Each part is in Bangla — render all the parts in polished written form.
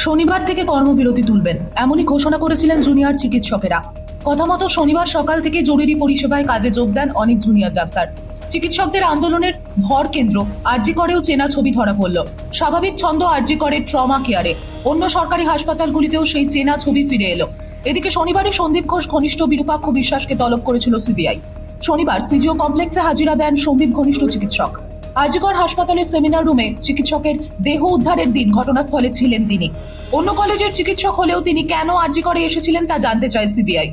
শনিবার থেকে কর্মবিরতি তুলবেন এমনই ঘোষণা করেছিলেন জুনিয়র চিকিৎসকেরা। কথা মতো শনিবার সকাল থেকে জরুরি পরিষেবায় কাজে যোগ দেন অনেক জুনিয়র ডাক্তার। চিকিৎসকদের আন্দোলনের ভর কেন্দ্র আরজি করেও চেনা ছবি ধরা পড়ল। স্বাভাবিক ছন্দ আরজি করে ট্রমা কেয়ারে, অন্য সরকারি হাসপাতালগুলিতেও সেই চেনা ছবি ফিরে এলো। এদিকে শনিবারই সন্দীপ ঘোষ ঘনিষ্ঠ বিরূপাক্ষ বিশ্বাসকে তলব করেছিল সিবিআই। শনিবার সিজিও কমপ্লেক্সে হাজিরা দেন সন্দীপ ঘনিষ্ঠ চিকিৎসক। আরজিকর হাসপাতালের সেমিনার রুমে চিকিৎসকের দেহ উদ্ধারের দিন ঘটনাস্থলে ছিলেন তিনি। অন্য কলেজের চিকিৎসক হলেও তিনি কেন আরজিকরে এসেছিলেন তা জানতে চায় সিবিআই।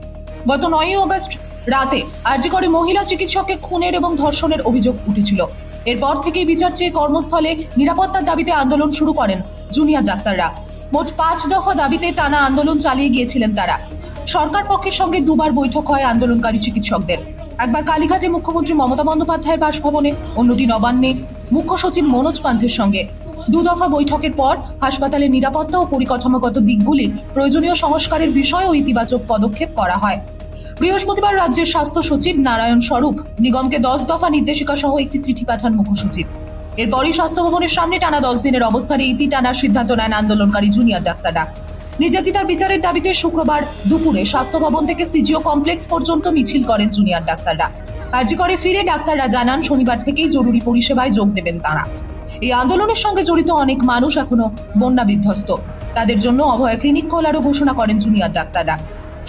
গত 9 আগস্ট রাতে আরজিকরে মহিলা চিকিৎসককে খুনের এবং ধর্ষণের অভিযোগ উঠেছিল। এরপর থেকেই বিচার চেয়ে কর্মস্থলে নিরাপত্তার দাবিতে আন্দোলন শুরু করেন জুনিয়র ডাক্তাররা। মোট 5 দফা দাবিতে টানা আন্দোলন চালিয়ে গিয়েছিলেন তারা। সরকার পক্ষের সঙ্গে দুবার বৈঠক হয় আন্দোলনকারী চিকিৎসকদের। একবার কালীঘাটে মুখ্যমন্ত্রী মমতা বন্দ্যোপাধ্যায়ের বাসভবনে, অন্যটি নবান্নে মুখ্য সচিব মনোজ পান্থের সঙ্গে। 2 দফা বৈঠকের পর হাসপাতালের নিরাপত্তা ও পরিকাঠামোগত দিকগুলির প্রয়োজনীয় সংস্কারের বিষয়েও ইতিবাচক পদক্ষেপ করা হয়। বৃহস্পতিবার রাজ্যের স্বাস্থ্য সচিব নারায়ণ স্বরূপ নিগমকে 10 দফা নির্দেশিকা সহ একটি চিঠি পাঠান মুখ্য সচিব। এরপরই স্বাস্থ্য ভবনের সামনে টানা 10 দিনের অবস্থানে ইতি টানার সিদ্ধান্ত নেন আন্দোলনকারী জুনিয়র ডাক্তাররা। নির্যাতিতার বিচারের দাবিতে শুক্রবার দুপুরে স্বাস্থ্য ভবন থেকে সিজিও কমপ্লেক্স পর্যন্ত মিছিল করেন জুনিয়র ডাক্তাররা। আরজিকরে ফিরে ডাক্তাররা জানান শনিবার থেকেই জরুরি পরিষেবায় যোগ দেবেন তারা। এই আন্দোলনের সঙ্গে জড়িত অনেক মানুষ এখনো বন্যা বিধ্বস্ত। তাদের জন্য অভয় ক্লিনিক খোলারও ঘোষণা করেন জুনিয়র ডাক্তাররা।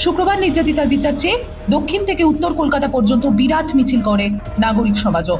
শুক্রবার নির্যাতিতার বিচার চেয়ে দক্ষিণ থেকে উত্তর কলকাতা পর্যন্ত বিরাট মিছিল করে নাগরিক সমাজও।